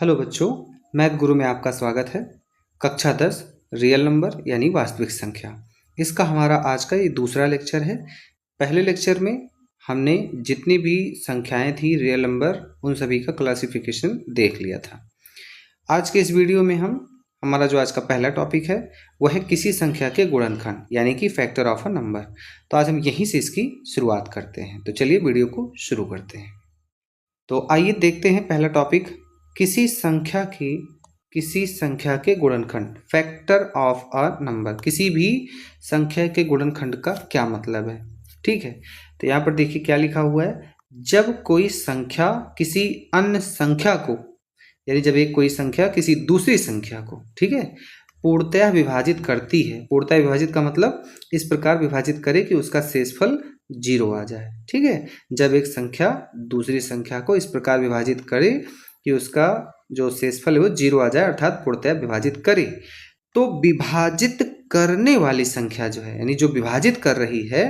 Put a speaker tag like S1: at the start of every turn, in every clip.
S1: Hello बच्चों, math गुरु में आपका स्वागत है। कक्षा 10 रियल नंबर यानी वास्तविक संख्या, इसका हमारा आज का ये दूसरा लेक्चर है। पहले लेक्चर में हमने जितनी भी संख्याएं थी रियल नंबर, उन सभी का क्लासिफिकेशन देख लिया था। आज के इस वीडियो में हमारा जो आज का पहला टॉपिक है वह है किसी संख्या के गुणनखंड यानी कि फैक्टर ऑफ अ नंबर। तो आज हम यहीं से इसकी शुरुआत करते हैं। तो चलिए वीडियो को शुरू करते हैं। तो आइए देखते हैं पहला टॉपिक, किसी संख्या के गुणनखंड, फैक्टर ऑफ अ नंबर। किसी भी संख्या के गुणनखंड का क्या मतलब है, ठीक है। तो यहाँ पर देखिए क्या लिखा हुआ है, जब कोई संख्या किसी अन्य संख्या को, यानी जब एक कोई संख्या किसी दूसरी संख्या को, ठीक है, पूर्णतः विभाजित करती है। पूर्णतः विभाजित का मतलब इस प्रकार विभाजित करे कि उसका शेषफल 0 आ जाए, ठीक है। जब एक संख्या दूसरी संख्या को इस प्रकार विभाजित करे कि उसका जो शेषफल है वो 0 आ जाए, अर्थात पूर्णतः विभाजित करे, तो विभाजित करने वाली संख्या जो है, यानी जो विभाजित कर रही है,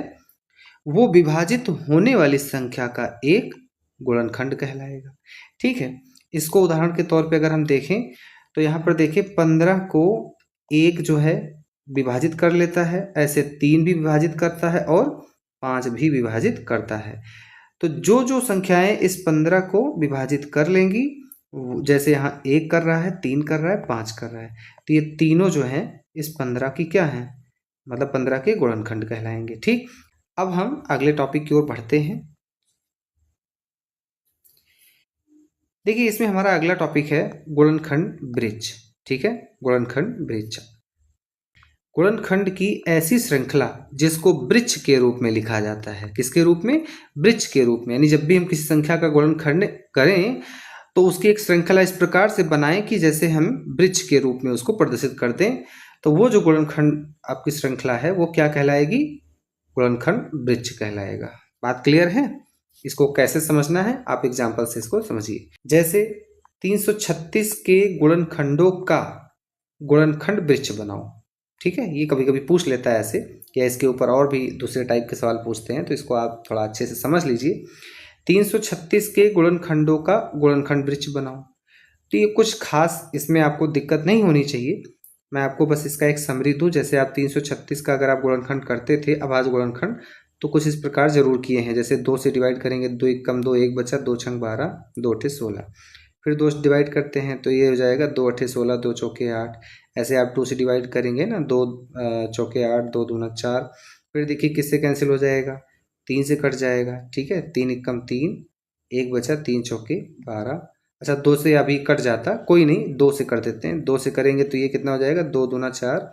S1: वो विभाजित होने वाली संख्या का एक गुणनखंड कहलाएगा, ठीक है। इसको उदाहरण के तौर पे अगर हम देखें तो यहाँ पर देखिए 15 को 1 जो है विभाजित कर लेता है, ऐसे 3 भी विभाजित करता है और 5 भी विभाजित करता है। तो जो जो संख्याएं इस 15 को विभाजित कर लेंगी, जैसे यहाँ 1 कर रहा है, 3 कर रहा है, 5 कर रहा है, तो ये तीनों जो हैं इस 15 की क्या है, मतलब 15 के गुणनखंड कहलाएंगे, ठीक। अब हम अगले टॉपिक की ओर बढ़ते हैं। देखिए इसमें हमारा अगला टॉपिक है गुणनखंड ब्रिज, ठीक है। गुणनखंड ब्रिज, गुणनखंड की ऐसी श्रृंखला जिसको ब्रिज के रूप में लिखा जाता है। किसके रूप में? ब्रिज के रूप में। यानी जब भी हम किसी संख्या का गुणनखंड करें तो उसकी एक श्रृंखला इस प्रकार से बनाएं कि जैसे हम ब्रिज के रूप में उसको प्रदर्शित कर दें। तो वो जो गुणनखंड आपकी श्रृंखला है वो क्या कहलाएगी? गुणनखंड ब्रिज कहलाएगा। बात क्लियर है? इसको कैसे समझना है आप एग्जाम्पल से इसको समझिए। जैसे 336 के गुणनखंडों का गुणनखंड ब्रिज बनाओ, ठीक है। ये कभी कभी पूछ लेता है ऐसे, या इसके ऊपर और भी दूसरे टाइप के सवाल पूछते हैं, तो इसको आप थोड़ा अच्छे से समझ लीजिए। 336 के गुणनखंडों का गुणनखंड ब्रिज बनाओ। तो ये कुछ खास इसमें आपको दिक्कत नहीं होनी चाहिए। मैं आपको बस इसका एक समरी दूं। जैसे आप 336 का अगर आप गुणनखंड करते थे, अभाज्य गुणनखंड, तो कुछ इस प्रकार जरूर किए हैं। जैसे 2 से डिवाइड करेंगे, 2 1 कम 2, 1 बचा, 2 छंग 12, 2 अठे 16। फिर 2 से डिवाइड करते हैं तो ये हो जाएगा 2 अठे 16, 2 चौके 8। ऐसे आप 2 से डिवाइड करेंगे ना, 2 चौके 8, 2 दूना 4। फिर देखिए किससे कैंसिल हो जाएगा? 3 से कट जाएगा, ठीक है। 3 1 कम 3, 1 बचा, 3 चौके 12। अच्छा 2 से अभी कट जाता, कोई नहीं, 2 से कर देते हैं। 2 से करेंगे तो ये कितना हो जाएगा? 2 दूना 4,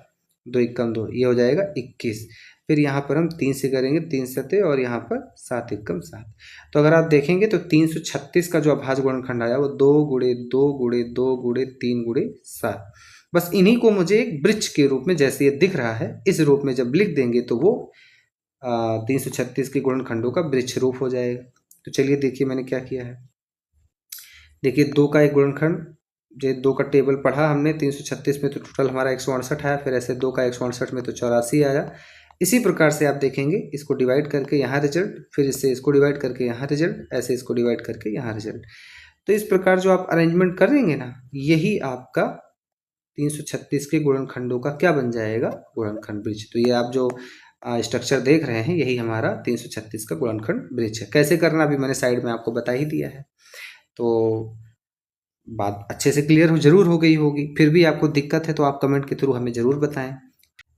S1: 2 1 कम 2, ये हो जाएगा 21। फिर यहाँ पर हम 3 से करेंगे, 3 सते, और यहाँ पर 7 1 कम 7। तो अगर आप देखेंगे तो 336 का जो अभाज्य गुणनखंड आया वो 2 गुणे 2 गुणे 2 गुणे 3 गुणे 7। बस इन्हीं को मुझे एक ब्रिज के रूप में, जैसे ये दिख रहा है, इस रूप में जब लिख देंगे तो वो 336 के गुणनखंडों का ब्रिज रूप हो जाएगा। तो चलिए देखिए मैंने क्या किया है। देखिए 2 का एक गुणनखंड, जो 2 का टेबल पढ़ा हमने, 336 में तो टोटल हमारा 168 आया, फिर ऐसे 2 का 168 में तो 84 आया। इसी प्रकार से आप देखेंगे, इसको डिवाइड करके यहाँ रिजल्ट, फिर इससे इसको डिवाइड करके यहाँ रिजल्ट, ऐसे इसको डिवाइड करके यहाँ रिजल्ट। तो इस प्रकार जो आप अरेंजमेंट करेंगे ना, यही आपका 336 के गुणनखंडों का क्या बन जाएगा? गुणनखंड ब्रिज। तो ये आप जो स्ट्रक्चर देख रहे हैं, यही हमारा 336 का गुणनखंड ब्रिज है। कैसे करना अभी मैंने साइड में आपको बता ही दिया है, तो बात अच्छे से क्लियर जरूर हो गई होगी। फिर भी आपको दिक्कत है तो आप कमेंट के थ्रू हमें ज़रूर बताएं।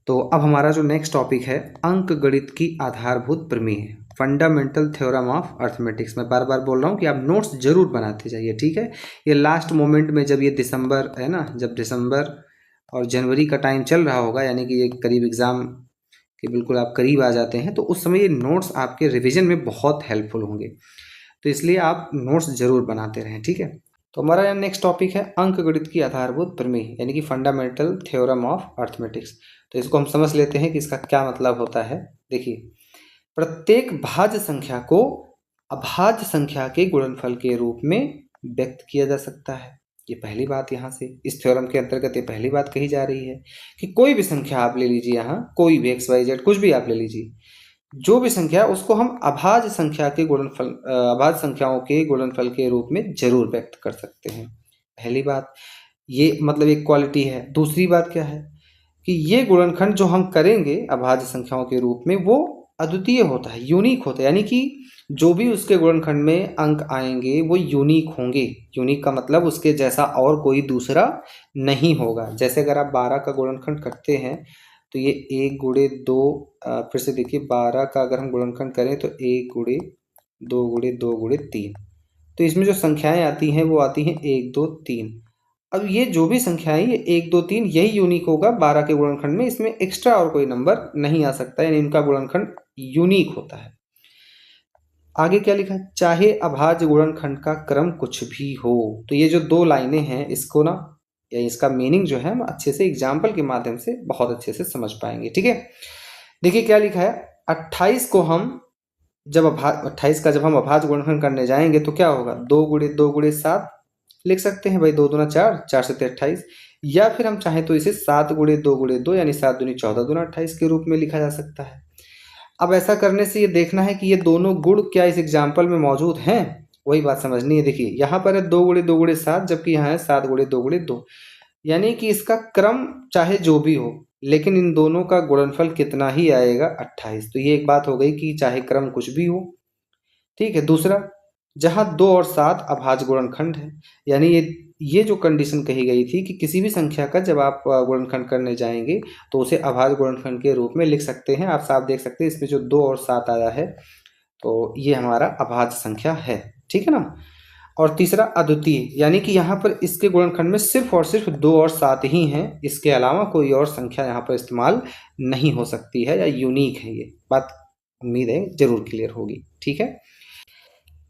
S1: तो अब हमारा जो नेक्स्ट टॉपिक है, अंक गणित की आधारभूत प्रमेय, फंडामेंटल थ्योरम ऑफ अर्थमेटिक्स। मैं बार बार बोल रहा हूँ कि आप नोट्स जरूर बनाते जाइए, ठीक है। ये लास्ट मोमेंट में जब ये दिसंबर है ना, जब दिसंबर और जनवरी का टाइम चल रहा होगा, यानी कि ये करीब एग्ज़ाम के बिल्कुल आप करीब आ जाते हैं, तो उस समय ये नोट्स आपके रिविजन में बहुत हेल्पफुल होंगे। तो इसलिए आप नोट्स जरूर बनाते रहें, ठीक है। तो हमारा यहाँ नेक्स्ट टॉपिक है अंक गणित की आधारभूत प्रमेय, यानी कि फंडामेंटल थ्योरम ऑफ अर्थमेटिक्स। तो इसको हम समझ लेते हैं कि इसका क्या मतलब होता है। देखिए, प्रत्येक भाज्य संख्या को अभाज्य संख्या के गुणनफल के रूप में व्यक्त किया जा सकता है। ये पहली बात, यहाँ से इस थ्योरम के अंतर्गत ये पहली बात कही जा रही है कि कोई भी संख्या आप ले लीजिए, यहाँ कोई भी XYZ कुछ भी आप ले लीजिए, जो भी संख्या, उसको हम अभाज्य संख्या के गुणनफल, अभाज्य संख्याओं के गुणनफल के रूप में जरूर व्यक्त कर सकते हैं। पहली बात, ये मतलब एक क्वालिटी है। दूसरी बात क्या है कि ये गुणनखंड जो हम करेंगे अभाज्य संख्याओं के रूप में वो अद्वितीय होता है, यूनिक होता है, यानी कि जो भी उसके गुणनखंड में अंक आएंगे वो यूनिक होंगे। यूनिक का मतलब उसके जैसा और कोई दूसरा नहीं होगा। जैसे अगर आप 12 का गुणनखंड करते हैं तो ये 1 गुणे 2, फिर से देखिए 12 का अगर हम गुणनखंड करें तो 1 गुणे 2 गुणे 2 गुणे 3, तो इसमें जो संख्याएं आती हैं वो आती हैं 1 2 3। अब ये जो भी संख्याएं ये 1 2 3 यही यूनिक होगा 12 के गुणनखंड में, इसमें एक्स्ट्रा और कोई नंबर नहीं आ सकता, यानी इनका गुणनखंड यूनिक होता है। आगे क्या लिखा है, चाहे अभाज्य गुणनखंड का क्रम कुछ भी हो। तो ये जो 2 लाइनें हैं इसको ना, या इसका मीनिंग जो है हम अच्छे से एग्जाम्पल के माध्यम से बहुत अच्छे से समझ पाएंगे। ठीक है, देखिए क्या लिखा है, 28 को हम जब 28 का जब हम अभाज्य गुणनखंड करने जाएंगे तो क्या होगा, 2 गुणे 2 गुणे 7 लिख सकते हैं भाई, 2 दूना 4, 4 से 28, या फिर हम चाहें तो इसे 7 गुणे 2 गुणे 2 यानी 7 दूनी 14 दूना 28 के रूप में लिखा जा सकता है। अब ऐसा करने से ये देखना है कि ये दोनों गुण क्या इस एग्जाम्पल में मौजूद हैं, वही बात समझनी है। देखिए यहाँ पर है 2 गुणे 2 गुणे 7, जबकि यहाँ है 7 गुणे 2 गुणे 2, यानी कि इसका क्रम चाहे जो भी हो लेकिन इन दोनों का गुणनफल कितना ही आएगा, 28। तो ये एक बात हो गई कि चाहे क्रम कुछ भी हो। ठीक है, दूसरा, जहाँ 2 और 7 अभाज्य गुणनखंड है, यानी ये जो कंडीशन कही गई थी कि किसी भी संख्या का जब आप गुणनखंड करने जाएंगे तो उसे अभाज्य गुणनखंड के रूप में लिख सकते हैं। आप साफ देख सकते हैं इसमें जो 2 और 7 आया है तो ये हमारा अभाज्य संख्या है। ठीक है ना। और तीसरा अद्वितीय, यानी कि यहाँ पर इसके गुणनखंड में सिर्फ और सिर्फ 2 और 7 ही हैं, इसके अलावा कोई और संख्या यहाँ पर इस्तेमाल नहीं हो सकती है, या यूनिक है। ये बात उम्मीद है जरूर क्लियर होगी। ठीक है,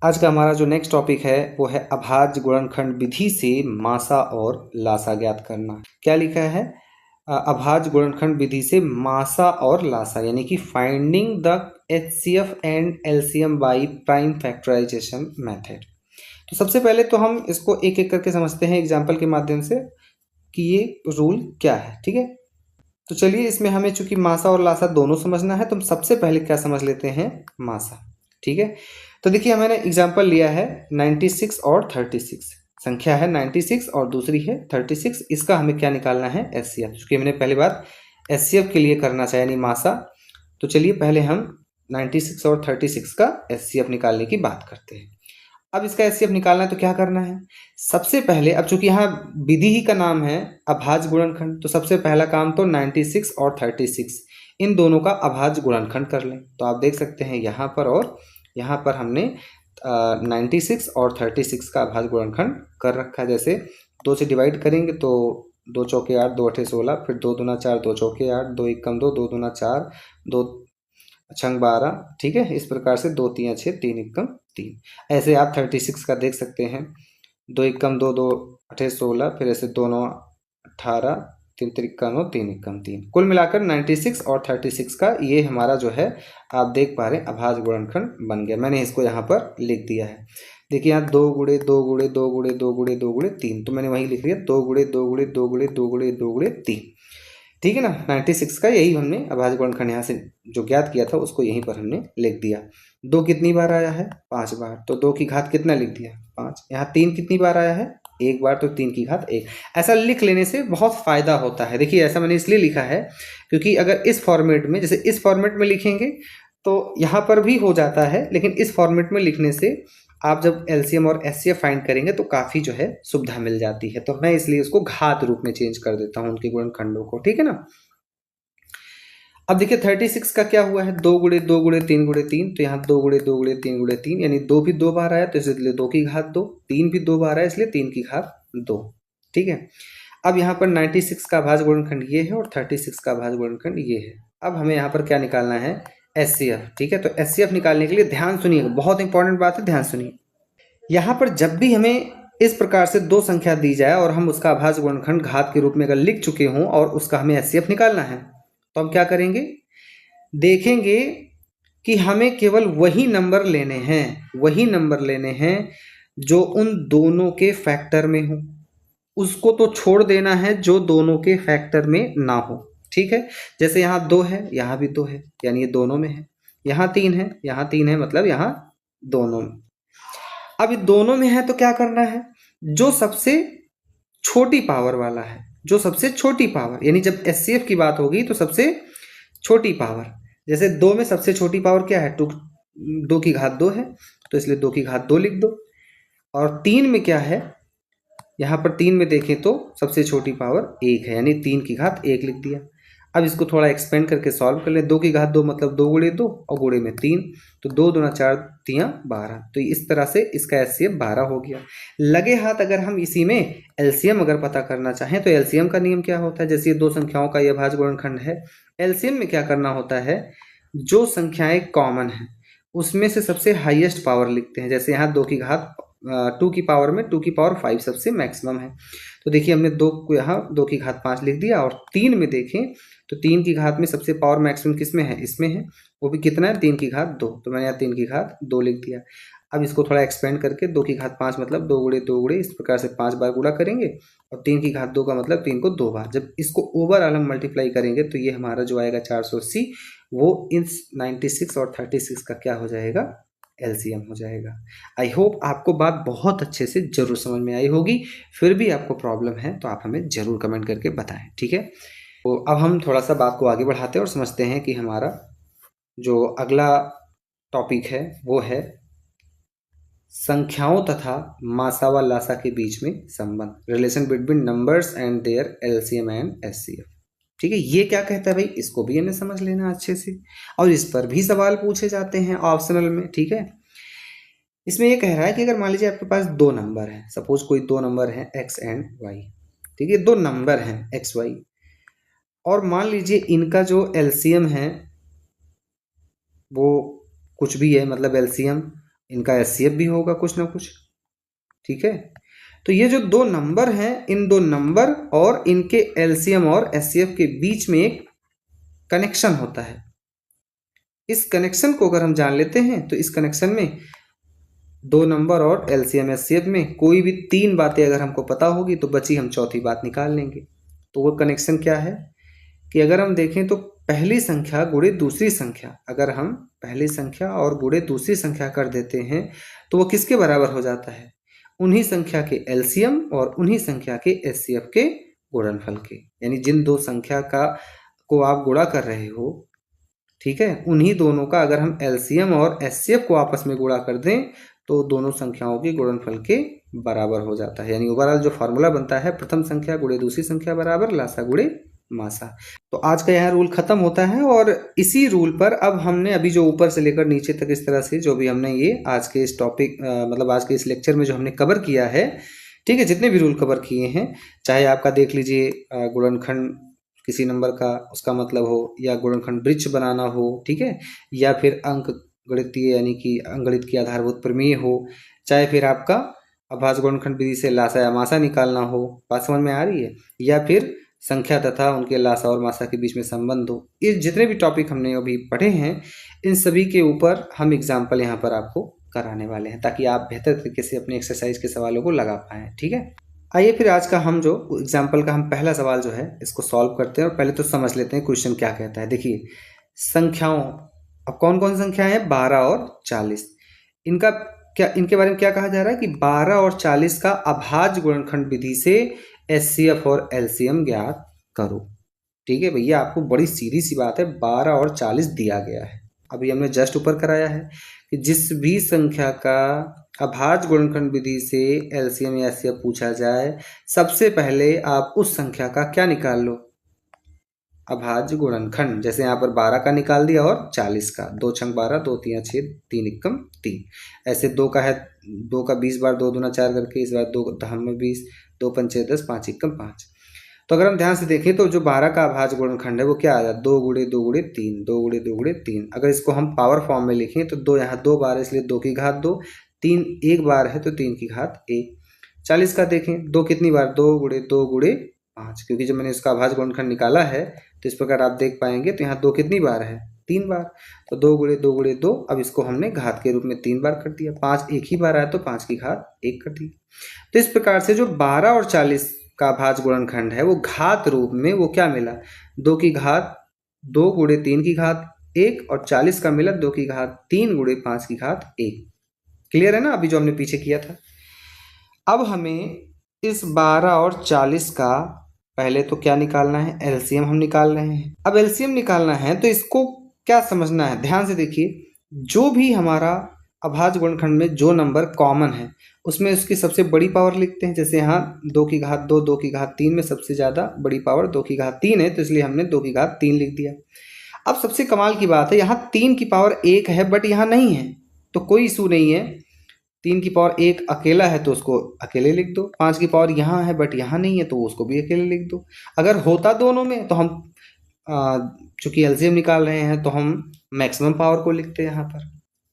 S1: आज का हमारा जो नेक्स्ट टॉपिक है वो है अभाज्य गुणनखंड विधि से मासा और लासा ज्ञात करना। क्या लिखा है, अभाज्य गुणनखंड विधि से मासा और लासा, यानी कि finding the HCF and LCM by prime factorisation method. तो सबसे पहले तो हम इसको एक एक करके समझते हैं एग्जाम्पल के माध्यम से कि ये रूल क्या है। ठीक है, तो चलिए इसमें हमें चूंकि मासा और लासा दोनों समझना है तो हम सबसे पहले क्या समझ लेते हैं, मासा। ठीक है, तो देखिए मैंने एग्जाम्पल लिया है 96 और 36, संख्या है 96 और दूसरी है 36, इसका हमें क्या निकालना है, HCF। चूंकि हमने पहली बात HCF के लिए करना चाहिए यानी मासा, तो चलिए पहले हम 96 और 36 का HCF निकालने की बात करते हैं। अब इसका HCF निकालना है तो क्या करना है, सबसे पहले, अब चूंकि यहाँ विधि ही का नाम है अभाज्य गुणनखंड, तो सबसे पहला काम तो 96 और 36 इन दोनों का अभाज्य गुणनखंड कर लें। तो आप देख सकते हैं यहाँ पर और यहाँ पर हमने 96 और 36 का अभाज्य गुणनखंड कर रखा है। जैसे 2 से डिवाइड करेंगे तो 2 चौके 8, 2 अठे 16, फिर 2 दूना 4, 2 चौके 8, 2 एक कम 2, 2 दूना 4, 2 छंग 12। ठीक है, इस प्रकार से 2 3 6, 3 एक कम 3। ऐसे आप 36 का देख सकते हैं, 2 एक कम 2, 2 अठे 16, फिर ऐसे 2 9 18, 3 त्रिक 9, 3 एक कम 3। कुल मिलाकर 96 और 36 का ये हमारा जो है आप देख पा रहे हैं अभाज्य गुणनखंड बन गया। मैंने इसको यहाँ पर लिख दिया है। देखिए यहाँ 2 गुणे 2 गुणे 2 गुणे 2 गुणे 2 गुणे 3, तो मैंने वहीं लिख दिया 2 गुणे 2 गुणे 2 गुणे 2 गुणे 2 गुणे 3। ठीक है ना, 96 का यही हमने अभाज्य गुणनखंड यहाँ से जो ज्ञात किया था उसको यहीं पर हमने लिख दिया। 2 कितनी बार आया है, 5 बार, तो 2 की घात कितना लिख दिया, 5। यहाँ 3 कितनी बार आया है, 1 बार, तो 3 की घात 1। ऐसा लिख लेने से बहुत फायदा होता है। देखिए ऐसा मैंने इसलिए लिखा है क्योंकि अगर इस फॉर्मेट में, जैसे इस फॉर्मेट में लिखेंगे तो यहाँ पर भी हो जाता है, लेकिन इस फॉर्मेट में लिखने से आप जब LCM और HCF फाइंड करेंगे तो काफ़ी जो है सुविधा मिल जाती है। तो मैं इसलिए उसको घात रूप में चेंज कर देता हूँ उनके गुणनखंडों को। ठीक है ना। अब देखिए 36 का क्या हुआ है, 2 गुणे 2 गुणे 3 गुणे 3, तो यहाँ 2 गुणे 2 गुणे 3 गुणे 3, यानी 2 भी 2 बार आया तो इसलिए 2 की घात 2, 3 भी 2 बार आया इसलिए 3 की घात 2। ठीक है, अब यहाँ पर 96 का अभाज्य गुणनखंड ये है और 36 का अभाज्य गुणनखंड ये है। अब हमें यहाँ पर क्या निकालना है, HCF। ठीक है, तो HCF निकालने के लिए ध्यान सुनिएगा, बहुत इंपॉर्टेंट बात है, ध्यान सुनिए। यहाँ पर जब भी हमें इस प्रकार से 2 संख्या दी जाए और हम उसका अभाज्य गुणनखंड घात के रूप में अगर लिख चुके हों और उसका हमें HCF निकालना है तो हम क्या करेंगे, देखेंगे कि हमें केवल वही नंबर लेने हैं, वही नंबर लेने हैं जो उन दोनों के फैक्टर में हो, उसको तो छोड़ देना है जो दोनों के फैक्टर में ना हो। ठीक है, जैसे यहाँ 2 है, यहाँ भी 2 है, यानी ये दोनों में है। यहाँ 3 है, यहाँ 3 है, मतलब यहाँ दोनों में। अब ये दोनों में है तो क्या करना है, जो सबसे छोटी पावर वाला है, जो सबसे छोटी पावर, यानी जब एचसीएफ की बात होगी तो सबसे छोटी पावर। जैसे 2 में सबसे छोटी पावर क्या है, 2 की घात 2 है, तो इसलिए 2 की घात 2 लिख दो। और 3 में क्या है, यहाँ पर 3 में देखें तो सबसे छोटी पावर 1 है, यानी 3 की घात 1 लिख दिया। अब इसको थोड़ा एक्सपेंड करके सॉल्व कर ले। 2 की घात 2 मतलब 2 गुणे 2 और गुणे में 3, तो 2 दूना 4 तियाँ 12। तो इस तरह से इसका एचसीएफ 12 हो गया। लगे हाथ अगर हम इसी में एलसीएम अगर पता करना चाहें तो एलसीएम का नियम क्या होता है, जैसे ये 2 संख्याओं का ये अभाज्य गुणनखंड है, एलसीएम में क्या करना होता है, जो संख्याएं कॉमन हैं उसमें से सबसे हाईएस्ट पावर लिखते हैं। जैसे यहाँ 2 की घात 2 की पावर में 2 की पावर 5 सबसे मैक्सिमम है, तो देखिए हमने 2 को यहाँ 2 की घात 5 लिख दिया। और 3 में देखें तो 3 की घात में सबसे पावर मैक्सिमम किस में है, इसमें है, वो भी कितना है, 3 की घात 2, तो मैंने यहाँ 3 की घात 2 लिख दिया। अब इसको थोड़ा एक्सपेंड करके 2 की घात 5 मतलब 2 गुणे 2 गुणे, इस प्रकार से 5 बार गुणा करेंगे, और 3 की घात 2 का मतलब 3 को 2 बार। जब इसको ओवरऑल हम मल्टीप्लाई करेंगे तो ये हमारा जो आएगा 480, वो इन 96 और 36 का क्या हो जाएगा, एलसीएम हो जाएगा। आई होप आपको बात बहुत अच्छे से जरूर समझ में आई होगी। फिर भी आपको प्रॉब्लम है तो आप हमें जरूर कमेंट करके बताएं, ठीक है। तो अब हम थोड़ा सा बात को आगे बढ़ाते हैं और समझते हैं कि हमारा जो अगला टॉपिक है वो है संख्याओं तथा मासा व लासा के बीच में संबंध, relation between numbers and their LCM and HCF. ठीक है, ये क्या कहता है भाई, इसको भी हमें समझ लेना अच्छे से, और इस पर भी सवाल पूछे जाते हैं ऑप्शनल में। ठीक है, इसमें ये कह रहा है कि अगर मान लीजिए आपके पास 2 नंबर है, सपोज कोई 2 नंबर है एक्स एंड वाई, ठीक है, 2 नंबर हैं एक्स वाई, और मान लीजिए इनका जो एलसीएम है वो कुछ भी है, मतलब एलसीएम इनका एचसीएफ भी होगा कुछ ना कुछ। ठीक है, तो ये जो 2 नंबर हैं, इन 2 नंबर और इनके एलसीएम और एचसीएफ के बीच में एक कनेक्शन होता है। इस कनेक्शन को अगर हम जान लेते हैं तो इस कनेक्शन में 2 नंबर और एलसीएम एचसीएफ में कोई भी 3 बातें अगर हमको पता होगी तो बची हम चौथी बात निकाल लेंगे। तो वो कनेक्शन क्या है कि अगर हम देखें तो पहली संख्या गुणे दूसरी संख्या, अगर हम पहली संख्या और गुणे दूसरी संख्या कर देते हैं तो वो किसके बराबर हो जाता है, उन्हीं संख्या के एलसीएम और उन्हीं संख्या के एचसीएफ के गुणनफल के। यानी जिन 2 संख्या का को आप गुणा कर रहे हो, ठीक है, उन्हीं दोनों का अगर हम एलसीएम और एचसीएफ को आपस में गुणा कर दें तो दोनों संख्याओं के गुणनफल के बराबर हो जाता है। यानी ओवरऑल जो फॉर्मूला बनता है, प्रथम संख्या गुणे दूसरी संख्या बराबर लासा गुणे मासा। तो आज का यह रूल खत्म होता है, और इसी रूल पर अब हमने अभी जो ऊपर से लेकर नीचे तक इस तरह से जो भी हमने ये आज के इस टॉपिक मतलब आज के इस लेक्चर में जो हमने कवर किया है, ठीक है, जितने भी रूल कवर किए हैं, चाहे आपका देख लीजिए गुणनखंड किसी नंबर का उसका मतलब हो, या गुणनखंड वृक्ष बनाना हो, ठीक है, या फिर अंक गणितीय यानी कि अंकगणित की आधारभूत प्रमेय हो, चाहे फिर आपका अभाज्य गुणनखंड विधि से लासा या मासा निकालना हो, बात समझ में आ रही है, या फिर संख्या तथा उनके लासा और मासा के बीच में संबंध हो। इस जितने भी टॉपिक हमने अभी पढ़े हैं, इन सभी के ऊपर हम एग्जाम्पल यहाँ पर आपको कराने वाले हैं, ताकि आप बेहतर तरीके से अपने एक्सरसाइज के सवालों को लगा पाएँ। ठीक है, आइए फिर आज का हम जो एग्जाम्पल का हम पहला सवाल जो है इसको सॉल्व करते हैं, और पहले तो समझ लेते हैं क्वेश्चन क्या कहता है। देखिए, संख्याओं, अब कौन कौन सी संख्याएं हैं, 12 और 40, इनका क्या, इनके बारे में क्या कहा जा रहा है कि 12 और 40 का अभाज्य गुणनखंड विधि से एचसीएफ और एलसीएम ज्ञात करो। ठीक है भैया, आपको बड़ी सीधी सी बात है, 12 और 40 दिया गया है, अभी हमने जस्ट ऊपर कराया है कि जिस भी संख्या का अभाज्य गुणनखंड विधि से एलसीएम या एचसीएफ पूछा जाए, सबसे पहले आप उस संख्या का क्या निकाल लो, अभाज्य गुणनखंड। जैसे यहाँ पर 12 का निकाल दिया और 40 का, 2 छंग 12, 2 तियां 6, 3 इक्कम 3। ऐसे 2 का है, 2 का 20 बार 2 दूना 4 करके, इस बार 2 दहम में 20, 2 पंचे 10, 5 इक्कम 5। तो अगर हम ध्यान से देखें तो जो 12 का अभाज्य गुणनखंड है वो क्या आ जाए, 2 गुणे 2 गुणे 3, 2 गुणे 2 गुणे 3। अगर इसको हम पावर फॉर्म में लिखें तो 2 यहाँ 2 बार है इसलिए 2 की घात 2, 3 एक बार है तो 3 की घात 1। 40 का देखें 2 कितनी बार, 2 गुणे 2 गुणे 5, क्योंकि जब मैंने इसका अभाज्य गुणनखंड निकाला है तो इस प्रकार आप देख पाएंगे तो यहाँ 2 कितनी बार है, 3 बार, तो 2 गुणे 2 गुणे 2। अब इसको हमने घात के रूप में 3 बार कर दिया, 5 एक ही बार आया तो 5 की घात 1 कर दी। तो इस प्रकार से जो 12 और 40 का अभाज्य गुणनखंड है वो घात रूप में वो क्या मिला, 2 की घात 2 गुणे 3 की घात 1, और 40 का मिला 2 की घात 3 गुणे 5 की घात 1। क्लियर है ना, अभी जो हमने पीछे किया था। अब हमें इस 12 और 40 का पहले तो क्या निकालना है, एलसीएम हम निकाल रहे हैं। अब एलसीएम निकालना है तो इसको क्या समझना है, ध्यान से देखिए। जो भी हमारा अभाज्य गुणनखंड में जो नंबर कॉमन है उसमें उसकी सबसे बड़ी पावर लिखते हैं। जैसे यहाँ 2 की घात 2, 2 की घात 3 में सबसे ज़्यादा बड़ी पावर 2 की घात 3 है, तो इसलिए हमने 2 की घात 3 लिख दिया। अब सबसे कमाल की बात है, यहाँ 3 की पावर 1 है बट यहाँ नहीं है, तो कोई इशू नहीं है। 3 की पावर 1 अकेला है तो उसको अकेले लिख दो। 5 की पावर यहाँ है बट यहाँ नहीं है तो उसको भी अकेले लिख दो। अगर होता दोनों में तो हम चूंकि एलसीएम निकाल रहे हैं तो हम मैक्सिमम पावर को लिखते हैं यहाँ पर।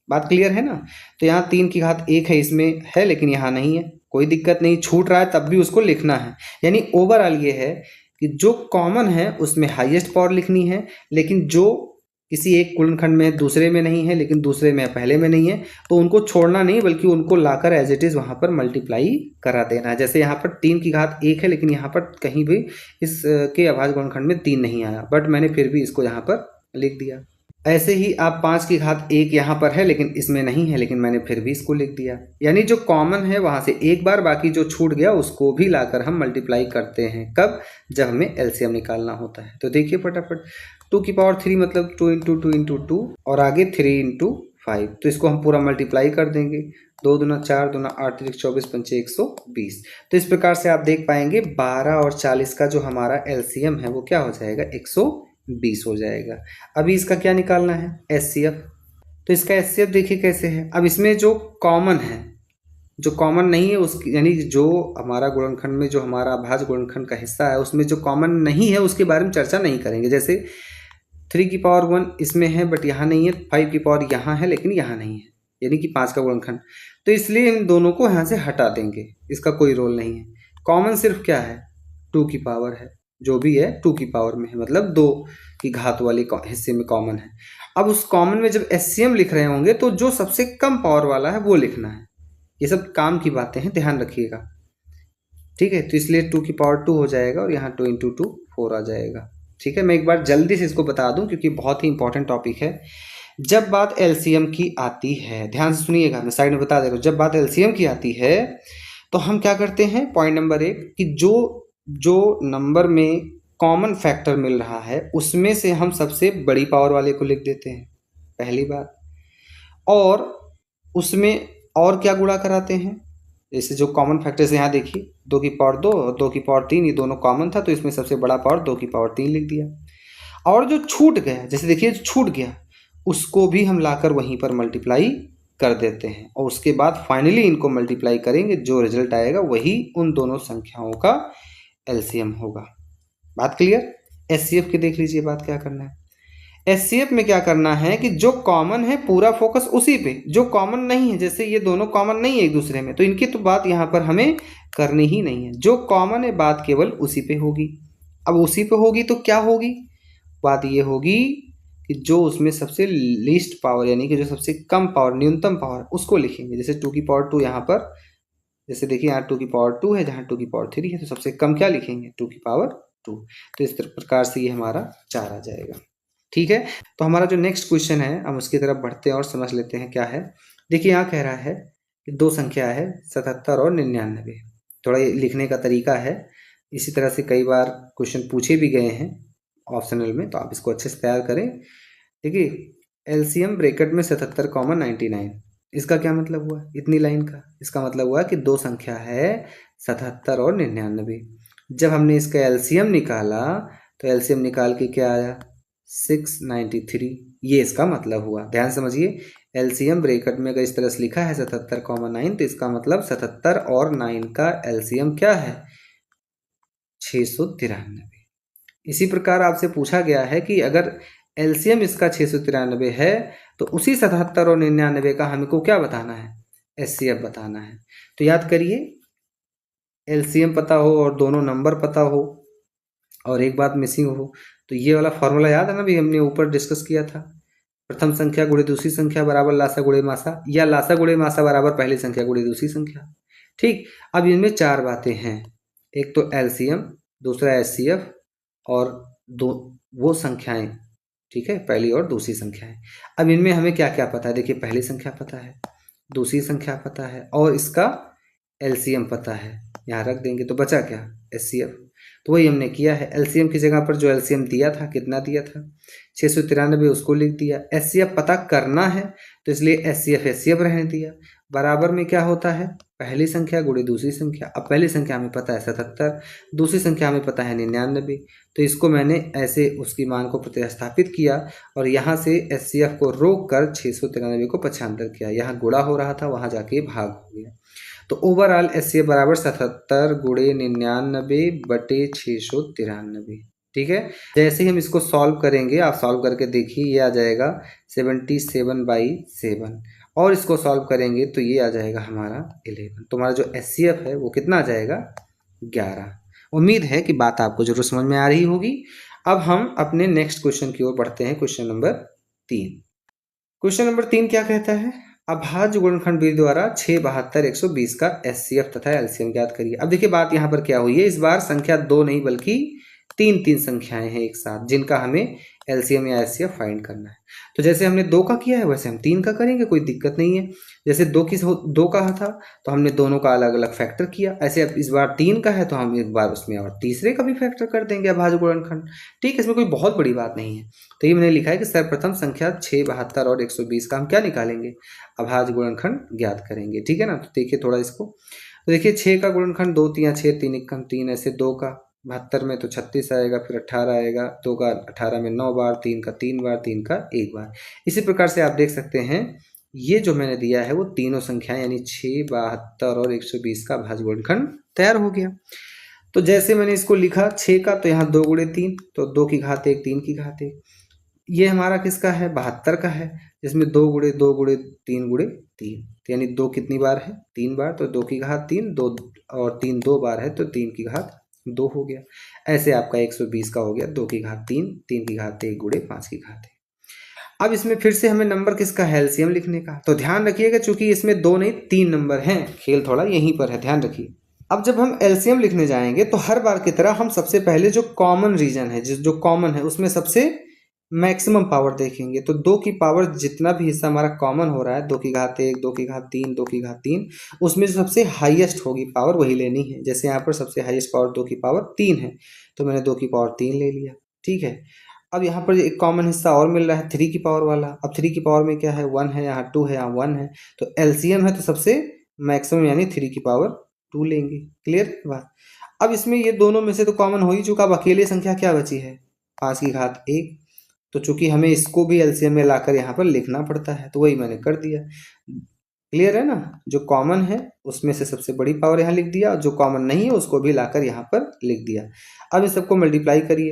S1: बात क्लियर है ना। तो यहाँ 3 की घात 1 है, इसमें है लेकिन यहाँ नहीं है, कोई दिक्कत नहीं, छूट रहा है तब भी उसको लिखना है। यानी ओवरऑल ये है कि जो कॉमन है उसमें हाईएस्ट पावर लिखनी है, लेकिन जो किसी एक गुणनखंड में दूसरे में नहीं है लेकिन दूसरे में पहले में नहीं है तो उनको छोड़ना नहीं, बल्कि उनको लाकर एज इट इज़ वहाँ पर मल्टीप्लाई करा देना है। जैसे यहाँ पर 3 की घात 1 है लेकिन यहाँ पर कहीं भी इस के अभाज्य गुणनखंड में 3 नहीं आया, बट मैंने फिर भी इसको यहाँ पर लिख दिया। ऐसे ही आप 5 की घात 1 यहाँ पर है लेकिन इसमें नहीं है, लेकिन मैंने फिर भी इसको लिख दिया। यानी जो कॉमन है वहाँ से एक बार, बाकी जो छूट गया उसको भी लाकर हम मल्टीप्लाई करते हैं। कब? जब हमें एलसीएम निकालना होता है। तो देखिए फटाफट, 2 की पावर 3 मतलब 2 इंटू 2 इंटू 2 और आगे 3 इंटू 5, तो इसको हम पूरा मल्टीप्लाई कर देंगे। 2 दूना 4, दूना 8, 3 24, 5 120। तो इस प्रकार से आप देख पाएंगे 12 और 40 का जो हमारा एलसीएम है वो क्या हो जाएगा, 120 हो जाएगा। अभी इसका क्या निकालना है, एचसीएफ। तो इसका एचसीएफ देखिए कैसे है। अब इसमें जो कॉमन है, जो कॉमन नहीं है उसकी, यानी जो हमारा गुणनखंड में जो हमारा अभाज्य गुणनखंड का हिस्सा है उसमें जो कॉमन नहीं है उसके बारे में चर्चा नहीं करेंगे। जैसे 3 की पावर 1 इसमें है बट यहाँ नहीं है, 5 की पावर यहाँ है लेकिन यहाँ नहीं है, यानी कि 5 का गुणनखंड, तो इसलिए इन दोनों को यहाँ से हटा देंगे, इसका कोई रोल नहीं है। कॉमन सिर्फ क्या है, 2 की पावर है, जो भी है 2 की पावर में है, मतलब 2 की घात वाले हिस्से में कॉमन है। अब उस कॉमन में जब एचसीएम लिख रहे होंगे तो जो सबसे कम पावर वाला है वो लिखना है। ये सब काम की बातें हैं, ध्यान रखिएगा, ठीक है। तो इसलिए 2 की पावर 2 हो जाएगा और यहाँ 2 इंटू 2 4 आ जाएगा, ठीक है। मैं एक बार जल्दी से इसको बता दूं क्योंकि बहुत ही इंपॉर्टेंट टॉपिक है। जब बात एलसीएम की आती है, ध्यान से सुनिएगा, मैं साइड में बता दे रहा हूँ। जब बात एलसीएम की आती है तो हम क्या करते हैं, पॉइंट नंबर 1 कि जो नंबर में कॉमन फैक्टर मिल रहा है उसमें से हम सबसे बड़ी पावर वाले को लिख देते हैं, पहली बात। और उसमें और क्या गुणा कराते हैं, जैसे जो कॉमन फैक्टर्स यहाँ देखिए, 2 की पावर 2 और 2 की पावर 3, ये दोनों कॉमन था तो इसमें सबसे बड़ा पावर 2 की पावर 3 लिख दिया। और जो छूट गया, जैसे देखिए जो छूट गया उसको भी हम लाकर वहीं पर मल्टीप्लाई कर देते हैं और उसके बाद फाइनली इनको मल्टीप्लाई करेंगे, जो रिजल्ट आएगा वही उन दोनों संख्याओं का एलसीएम होगा। बात क्लियर। एचसीएफ की देख लीजिए बात क्या करना है। एचसीएफ में क्या करना है कि जो कॉमन है पूरा फोकस उसी पे, जो कॉमन नहीं है, जैसे ये दोनों कॉमन नहीं है एक दूसरे में तो इनकी तो बात यहाँ पर हमें करनी ही नहीं है। जो कॉमन है बात केवल उसी पे होगी। अब उसी पे होगी तो क्या होगी, बात ये होगी कि जो उसमें सबसे लीस्ट पावर यानी कि जो सबसे कम पावर, न्यूनतम पावर, उसको लिखेंगे। जैसे 2 की पावर 2 यहाँ पर, जैसे देखिए यहाँ 2 की पावर 2 है, जहाँ 2 की पावर 3 है, तो सबसे कम क्या लिखेंगे, 2 की पावर 2। तो इस प्रकार से ये हमारा 4 आ जाएगा, ठीक है। तो हमारा जो नेक्स्ट क्वेश्चन है हम उसकी तरफ बढ़ते हैं और समझ लेते हैं क्या है। देखिए यहाँ कह रहा है कि दो संख्या है 77 और 99। थोड़ा ये लिखने का तरीका है, इसी तरह से कई बार क्वेश्चन पूछे भी गए हैं ऑप्शनल में, तो आप इसको अच्छे से तैयार करें। देखिए एलसीएम ब्रैकेट में 77 कॉमा 99, इसका क्या मतलब हुआ इतनी लाइन का, इसका मतलब हुआ कि दो संख्या है 77 और 99। जब हमने इसका एलसीएम निकाला तो एलसीएम निकाल के क्या आया, 693, ये इसका मतलब हुआ। ध्यान समझिए, एलसीएम ब्रैकेट में अगर इस तरह से लिखा है 77 कॉमा 9 तो इसका मतलब 77 और 9 का एलसीएम क्या है, 693। इसी प्रकार आपसे पूछा गया है कि अगर एलसीएम इसका 693 है तो उसी 77 और 99 का हमको क्या बताना है, एचसीएफ बताना है। तो याद करिए, एलसीएम पता हो और दोनों नंबर पता हो और एक बात मिसिंग हो तो ये वाला फॉर्मूला याद है ना, भी हमने ऊपर डिस्कस किया था, प्रथम संख्या गुणे दूसरी संख्या बराबर लासा गुणे मासा, या लासा गुणे मासा बराबर पहली संख्या गुणे दूसरी संख्या। ठीक, अब इनमें चार बातें हैं, एक तो एलसीएम, दूसरा एचसीएफ और दो वो संख्याएं, ठीक है, पहली और दूसरी संख्याएं। अब इनमें हमें क्या क्या पता है, देखिए पहली संख्या पता है, दूसरी संख्या पता है और इसका एलसीएम पता है। यहाँ रख देंगे तो बचा क्या, HCF। तो वही हमने किया है, एलसीएम की जगह पर जो एलसीएम दिया था कितना दिया था 693, उसको लिख दिया। HCF पता करना है तो इसलिए HCF रहने दिया। बराबर में क्या होता है, पहली संख्या गुणे दूसरी संख्या। अब पहली संख्या हमें पता है 77, दूसरी संख्या हमें पता है 99, तो इसको मैंने ऐसे उसकी मान को प्रतिस्थापित किया और यहाँ से HCF को रोक कर 693 को पक्षांतर किया। यहाँ गुणा हो रहा था, वहाँ जाके भाग हो गया। तो ओवरऑल HCF बराबर 77 गुणे 99 बटे 693। ठीक है, जैसे ही हम इसको सॉल्व करेंगे, आप सॉल्व करके देखिए, ये आ जाएगा 77/7 और इसको सॉल्व करेंगे तो ये आ जाएगा हमारा 11। तो हमारा जो HCF है वो कितना आ जाएगा, 11। उम्मीद है कि बात आपको जरूर समझ में आ रही होगी। अब हम अपने नेक्स्ट क्वेश्चन की ओर बढ़ते हैं, क्वेश्चन नंबर 3। क्वेश्चन नंबर 3 क्या कहता है, अभाज्य गुणनखंड विधि द्वारा 6, 72, 120 का HCF तथा LCM ज्ञात करिए। अब देखिए बात यहाँ पर क्या हुई है, इस बार संख्या 2 नहीं बल्कि 3 संख्याएं हैं एक साथ, जिनका हमें LCM या HCF फाइंड करना है। तो जैसे हमने 2 का किया है वैसे हम 3 का करेंगे, कोई दिक्कत नहीं है। जैसे 2 का था तो हमने दोनों का अलग अलग फैक्टर किया, ऐसे अब इस बार 3 का है तो हम एक बार उसमें और तीसरे का भी फैक्टर कर देंगे अभाज्य गुणनखंड। ठीक है, इसमें कोई बहुत बड़ी बात नहीं है। तो ये मैंने लिखा है कि सर्वप्रथम संख्या 6, 72 और 120 का हम क्या निकालेंगे, अभाज्य गुणनखंड ज्ञात करेंगे। ठीक है ना, तो देखिए थोड़ा इसको, तो देखिए 6 का गुणनखंड 2 3 6, 3 1 3, ऐसे 2 का 72 में तो 36 आएगा, फिर 18 आएगा, 2 का 18 में 9 बार, 3 का 3 बार, 3 का 1 बार। इसी प्रकार से आप देख सकते हैं ये जो मैंने दिया है वो तीनों संख्याएं यानी 6, 72 और 120 का अभाज्य गुणनखंड तैयार हो गया। तो जैसे मैंने इसको लिखा 6 का, तो यहाँ 2 गुणे 3, तो 2 की घात 1, 3 की घात 1। ये हमारा किसका है, 72 का है, जिसमें 2 गुणे 2 गुणे 3 गुणे 3, यानी 2 कितनी बार है, 3 बार, तो 2 की घात 3, 2 और 3 2 बार है तो 3 की घात 2 हो गया। ऐसे आपका 120 का हो गया 2 की घात 3, 3 की घात 1 गुणे 5 की घात 1। अब इसमें फिर से हमें नंबर किसका है, एलसीएम लिखने का। तो ध्यान रखिएगा चूंकि इसमें 2 नहीं 3 नंबर हैं, खेल थोड़ा यहीं पर है, ध्यान रखिए। अब जब हम एलसीएम लिखने जाएंगे तो हर बार की तरह हम सबसे पहले जो कॉमन रीजन है, जो कॉमन है उसमें सबसे मैक्सिमम पावर देखेंगे। तो 2 की पावर जितना भी हिस्सा हमारा कॉमन हो रहा है, 2 की घात 1, 2 की घात 3, 2 की घात 3, उसमें जो सबसे हाईएस्ट होगी पावर वही लेनी है। जैसे यहाँ पर सबसे हाईएस्ट पावर 2 की पावर 3 है, तो मैंने 2 की पावर 3 ले लिया। ठीक है, अब यहाँ पर एक कॉमन हिस्सा और मिल रहा है 3 की पावर वाला। अब 3 की पावर में क्या है, 1 है, यहाँ 2 है, यहाँ 1 है, तो एलसीएम है तो सबसे मैक्सिमम यानी 3 की पावर 2 लेंगे। क्लियर बात। अब इसमें ये दोनों में से तो कॉमन हो ही चुका, अब अकेले संख्या क्या बची है, 5 की घात 1। तो चूंकि हमें इसको भी एलसीएम में लाकर यहाँ पर लिखना पड़ता है तो वही मैंने कर दिया। क्लियर है ना, जो कॉमन है उसमें से सबसे बड़ी पावर यहाँ लिख दिया, और जो कॉमन नहीं है उसको भी लाकर यहाँ पर लिख दिया। अब इन सबको मल्टीप्लाई करिए।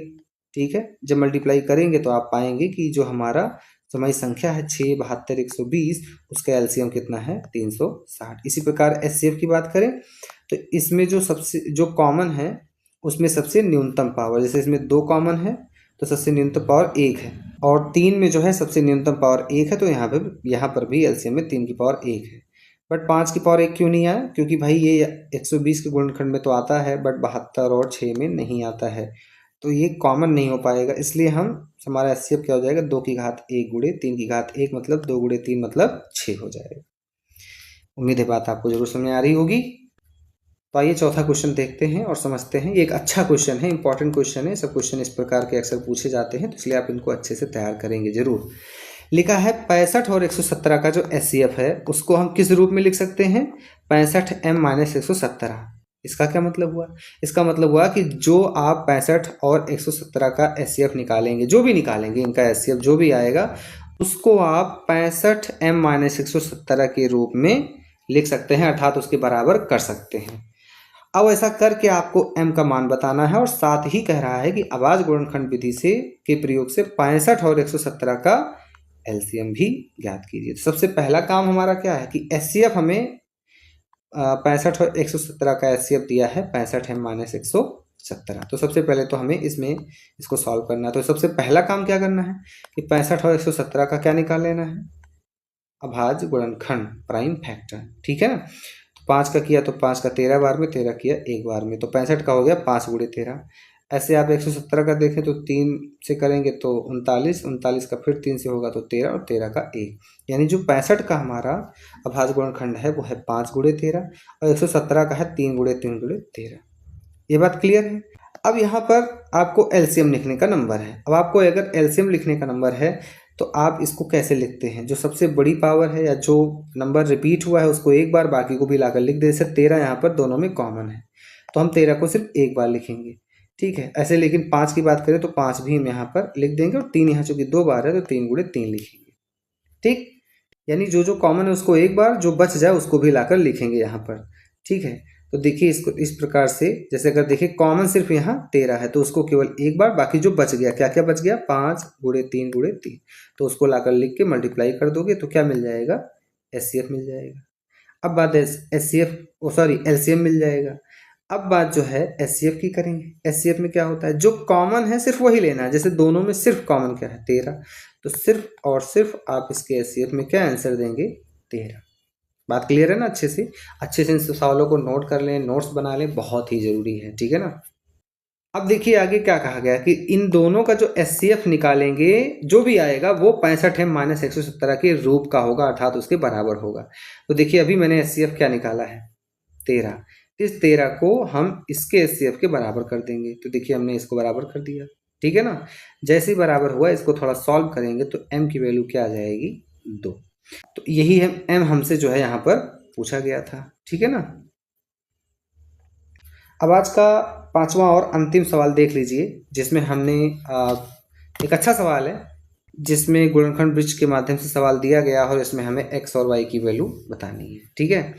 S1: ठीक है, जब मल्टीप्लाई करेंगे तो आप पाएंगे कि जो हमारा हमारी संख्या है 6, 72, 120, उसका एलसीएम कितना है 360। इसी प्रकार एचसीएफ की बात करें तो इसमें जो कॉमन है उसमें सबसे न्यूनतम पावर, जैसे इसमें 2 कॉमन है तो सबसे न्यूनतम पावर 1 है, और 3 में जो है सबसे न्यूनतम पावर 1 है, तो यहाँ पर भी एलसीएम में 3 की पावर 1 है। बट 5 की पावर 1 क्यों नहीं आया, क्योंकि भाई ये 120 के गुणनखंड में तो आता है बट 72 और 6 में नहीं आता है, तो ये कॉमन नहीं हो पाएगा। इसलिए हमारा एचसीएफ क्या हो जाएगा, 2 की घात 1 गुणे 3 की घात 1 मतलब 2 गुणे 3 मतलब 6 हो जाएगा। उम्मीद है बात आपको जरूर समझ में आ रही होगी। तो आइए चौथा क्वेश्चन देखते हैं और समझते हैं। ये एक अच्छा क्वेश्चन है, इंपॉर्टेंट क्वेश्चन है। सब क्वेश्चन इस प्रकार के अक्सर पूछे जाते हैं, तो इसलिए आप इनको अच्छे से तैयार करेंगे जरूर। लिखा है 65 और 117 का जो एचसीएफ है उसको हम किस रूप में लिख सकते हैं, 65m - 117। इसका क्या मतलब हुआ, इसका मतलब हुआ कि जो आप 65 और 117 का एचसीएफ निकालेंगे, जो भी निकालेंगे इनका एचसीएफ जो भी आएगा उसको आप 65m - 117 के रूप में लिख सकते हैं, अर्थात उसके बराबर कर सकते हैं। अब ऐसा करके आपको m का मान बताना है, और साथ ही कह रहा है कि अभाज्य गुणनखंड विधि से के प्रयोग से 65 और 117 का एलसीएम भी ज्ञात कीजिए। तो सबसे पहला काम हमारा क्या है कि एचसीएफ हमें 65 और 117 का एचसीएफ दिया है 65m - 117। तो सबसे पहले तो हमें इसको सॉल्व करना है। तो सबसे पहला काम क्या करना है कि 65 और 117 का क्या निकाल लेना है, अभाज्य गुणनखंड प्राइम फैक्टर। ठीक है ना, 5 का किया तो 5 का 13 बार में, 13 किया 1 बार में, तो 65 का हो गया 5 गुणे 13, ऐसे आप 117 का देखें तो 3 से करेंगे तो 39, 39 का फिर 3 से होगा तो 13 और 13 का 1, यानी जो 65 का हमारा अभाज्य गुणनखंड है वो है 5 गुणे 13 और 117 का है 3 गुणे 3 गुणे 13। ये बात क्लियर है। अब यहाँ पर आपको एलसीएम लिखने का नंबर है। अब आपको अगर एलसीएम लिखने का नंबर है तो आप इसको कैसे लिखते हैं, जो सबसे बड़ी पावर है या जो नंबर रिपीट हुआ है उसको एक बार, बाकी को भी लाकर लिख दे। जैसे 13 यहाँ पर दोनों में कॉमन है तो हम 13 को सिर्फ एक बार लिखेंगे, ठीक है। ऐसे लेकिन 5 की बात करें तो 5 भी हम यहाँ पर लिख देंगे और 3 यहाँ चूंकि 2 बार है तो 3 गुणे 3 लिखेंगे, ठीक। यानी जो जो कॉमन है उसको एक बार, जो बच जाए उसको भी लाकर लिखेंगे यहाँ पर, ठीक है। तो देखिए इसको इस प्रकार से, जैसे अगर देखिए कॉमन सिर्फ यहाँ 13 है तो उसको केवल एक बार, बाकी जो बच गया, क्या क्या बच गया, 5 गुणे 3 गुणे 3, तो उसको लाकर लिख के मल्टीप्लाई कर दोगे तो क्या मिल जाएगा, एचसीएफ मिल जाएगा। अब बात एचसीएफ सॉरी एलसीएम मिल जाएगा। अब बात जो है एचसीएफ की करेंगे। एचसीएफ में क्या होता है, जो कॉमन है सिर्फ वही लेना है। जैसे दोनों में सिर्फ कॉमन क्या है, 13, तो सिर्फ और सिर्फ आप इसके एचसीएफ में क्या आंसर देंगे, 13। बात क्लियर है ना। अच्छे से इन सवालों को नोट कर लें, नोट्स बना लें, बहुत ही जरूरी है, ठीक है ना। अब देखिए आगे क्या कहा गया कि इन दोनों का जो एचसीएफ निकालेंगे, जो भी आएगा वो 65m माइनस 117 के रूप का होगा, अर्थात उसके बराबर होगा। तो देखिए अभी मैंने एचसीएफ क्या निकाला है, 13। इस 13 को हम इसके एचसीएफ के बराबर कर देंगे। तो देखिए हमने इसको बराबर कर दिया, ठीक है ना। जैसे ही बराबर हुआ इसको थोड़ा सॉल्व करेंगे तो m की वैल्यू क्या आ जाएगी, 2। तो यही है m हमसे जो है यहाँ पर पूछा गया था, ठीक है ना। अब आज का 5वां और अंतिम सवाल देख लीजिए, जिसमें हमने एक अच्छा सवाल है जिसमें गुणनखंड ब्रिज के माध्यम से सवाल दिया गया और इसमें हमें x और y की वैल्यू बतानी है, ठीक है।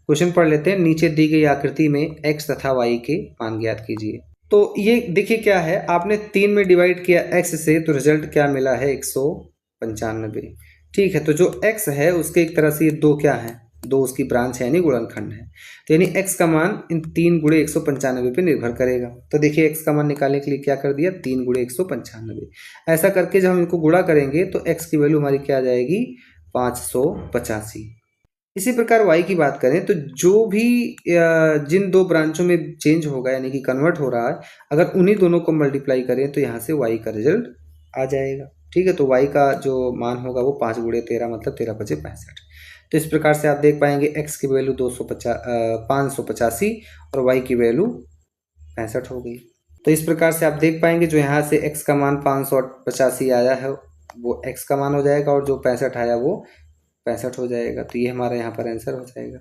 S1: क्वेश्चन पढ़ लेते हैं। नीचे दी गई आकृति में x तथा y के मान ज्ञात कीजिए। तो ये देखिए क्या है, आपने 3 में डिवाइड किया x से तो रिजल्ट क्या मिला है, 195, ठीक है। तो जो x है उसके एक तरह से ये 2 क्या है, 2 उसकी ब्रांच है यानी गुणनखंड है। तो यानी x का मान इन 3 गुणे 195 पे निर्भर करेगा। तो देखिए x का मान निकालने के लिए क्या कर दिया, 3 गुणे 195। ऐसा करके जब हम इनको गुणा करेंगे तो x की वैल्यू हमारी क्या आ जाएगी, 585। इसी प्रकार y की बात करें तो जो भी जिन 2 ब्रांचों में चेंज होगा यानी कि कन्वर्ट हो रहा है, अगर उन्हीं दोनों को मल्टीप्लाई करें तो यहाँ से y का रिजल्ट आ जाएगा, ठीक है। तो y का जो मान होगा वो 5 गुणे 13 मतलब 13 पचे 65। तो इस प्रकार से आप देख पाएंगे x की वैल्यू 585 और y की वैल्यू 65 हो गई। तो इस प्रकार से आप देख पाएंगे जो यहाँ से x का मान 585 आया है वो x का मान हो जाएगा और जो 65 आया वो 65 हो जाएगा। तो ये हमारा यहाँ पर आंसर हो जाएगा।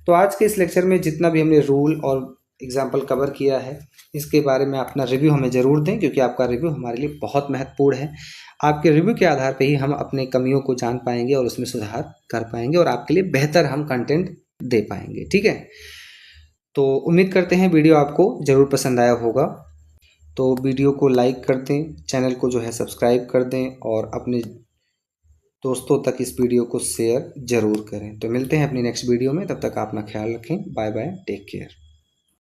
S1: तो आज के इस लेक्चर में जितना भी हमने रूल और एग्जाम्पल कवर किया है इसके बारे में अपना रिव्यू हमें ज़रूर दें, क्योंकि आपका रिव्यू हमारे लिए बहुत महत्वपूर्ण है। आपके रिव्यू के आधार पर ही हम अपने कमियों को जान पाएंगे और उसमें सुधार कर पाएंगे और आपके लिए बेहतर हम कंटेंट दे पाएंगे, ठीक है। तो उम्मीद करते हैं वीडियो आपको ज़रूर पसंद आया होगा। तो वीडियो को लाइक कर दें, चैनल को जो है सब्सक्राइब कर दें और अपने दोस्तों तक इस वीडियो को शेयर ज़रूर करें। तो मिलते हैं अपनी नेक्स्ट वीडियो में, तब तक अपना ख्याल रखें। Bye bye, take care.